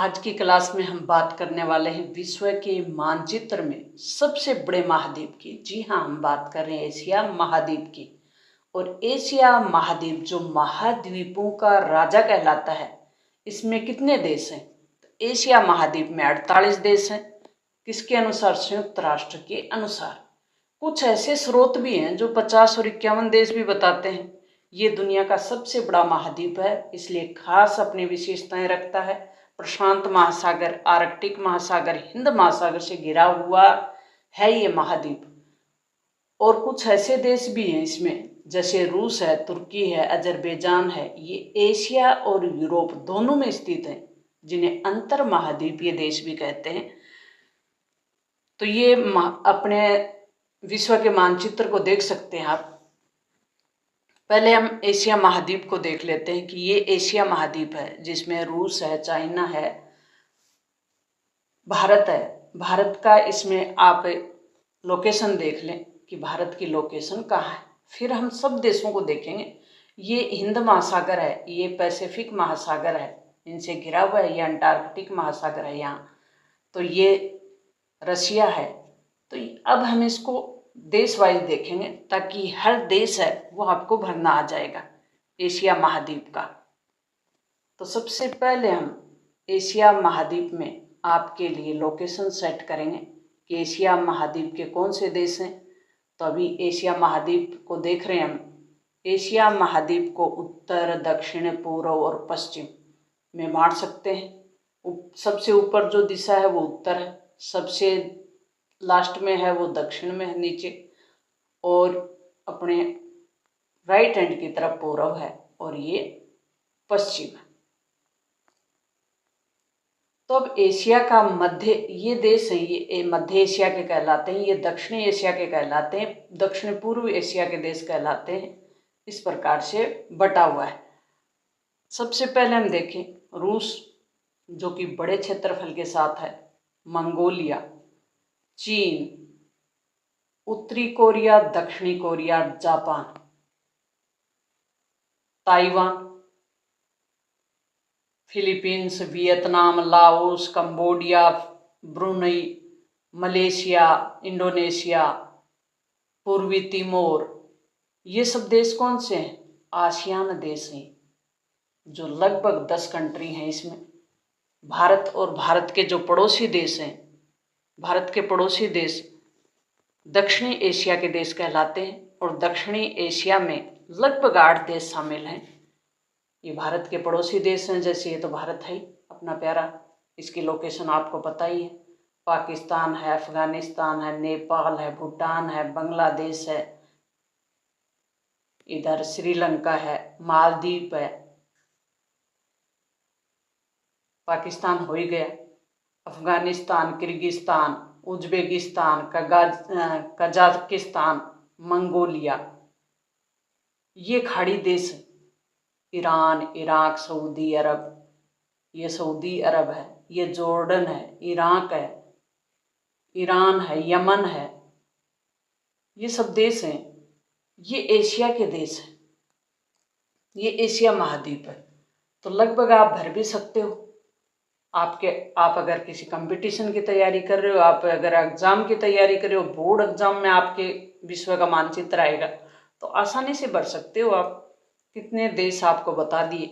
आज की क्लास में हम बात करने वाले हैं विश्व के मानचित्र में सबसे बड़े महाद्वीप की। जी हाँ, हम बात कर रहे हैं एशिया महाद्वीप की। और एशिया महाद्वीप जो महाद्वीपों का राजा कहलाता है, इसमें कितने देश हैं? तो एशिया महाद्वीप में 48 देश हैं। किसके अनुसार? संयुक्त राष्ट्र के अनुसार। कुछ ऐसे स्रोत भी हैं जो 50 और 51 देश भी बताते हैं। ये दुनिया का सबसे बड़ा महाद्वीप है, इसलिए खास अपनी विशेषताएं रखता है। प्रशांत महासागर, आर्कटिक महासागर, हिंद महासागर से घिरा हुआ है ये महाद्वीप। और कुछ ऐसे देश भी हैं इसमें, जैसे रूस है, तुर्की है, अजरबैजान है। ये एशिया और यूरोप दोनों में स्थित हैं, जिन्हें अंतर महाद्वीपीय देश भी कहते हैं। तो ये अपने विश्व के मानचित्र को देख सकते हैं आप। पहले हम एशिया महाद्वीप को देख लेते हैं कि ये एशिया महाद्वीप है, जिसमें रूस है, चाइना है, भारत है। भारत का इसमें आप लोकेशन देख लें कि भारत की लोकेशन कहाँ है। फिर हम सब देशों को देखेंगे। ये हिंद महासागर है, ये पैसिफिक महासागर है, इनसे घिरा हुआ है। ये अंटार्कटिक महासागर है यहाँ। तो ये रशिया है। तो अब हम इसको देश वाइज देखेंगे, ताकि हर देश है वो आपको भरना आ जाएगा एशिया महाद्वीप का। तो सबसे पहले हम एशिया महाद्वीप में आपके लिए लोकेशन सेट करेंगे कि एशिया महाद्वीप के कौन से देश हैं। तो अभी एशिया महाद्वीप को देख रहे हैं हम। एशिया महाद्वीप को उत्तर, दक्षिण, पूर्व और पश्चिम में बांट सकते हैं। सबसे ऊपर जो दिशा है वो उत्तर है, सबसे लास्ट में है वो दक्षिण में है नीचे, और अपने राइट हैंड की तरफ पूर्व है, और ये पश्चिम है। तो अब एशिया का मध्य, ये देश है, ये मध्य एशिया के कहलाते हैं। ये दक्षिणी एशिया के कहलाते हैं, दक्षिण पूर्व एशिया के देश कहलाते हैं। इस प्रकार से बटा हुआ है। सबसे पहले हम देखें रूस, जो कि बड़े क्षेत्रफल के साथ है, मंगोलिया, चीन, उत्तरी कोरिया, दक्षिणी Korea, Japan, Taiwan, Philippines, Vietnam, Laos, Cambodia, Brunei, Malaysia, Indonesia, पूर्वी तिमोर। ये सब देश कौन से हैं? आसियान देश हैं, जो लगभग 10 कंट्री हैं इसमें। भारत और भारत के जो पड़ोसी देश हैं, भारत के पड़ोसी देश दक्षिणी एशिया के देश कहलाते हैं। और दक्षिणी एशिया में लगभग 8 देश शामिल हैं। ये भारत के पड़ोसी देश हैं। जैसे ये तो भारत है ही अपना प्यारा, इसकी लोकेशन आपको पता ही है। पाकिस्तान है, अफगानिस्तान है, नेपाल है, भूटान है, बांग्लादेश है, इधर श्रीलंका है, मालदीव है, पाकिस्तान हो ही गया, Afghanistan, Kyrgyzstan, Uzbekistan, Kazakhstan, Mongolia, ये खाड़ी देश है। ईरान, इराक, सऊदी अरब, ये सऊदी अरब है, ये जॉर्डन है, इराक है, ईरान है, यमन है, ये सब देश हैं। ये एशिया के देश हैं, ये एशिया महाद्वीप है। तो लगभग आप भर भी सकते हो। आप अगर किसी कंपटीशन की तैयारी कर रहे हो, आप अगर एग्जाम की तैयारी कर रहे हो, बोर्ड एग्जाम में आपके विश्व का मानचित्र आएगा, तो आसानी से भर सकते हो आप। कितने देश आपको बता दिए।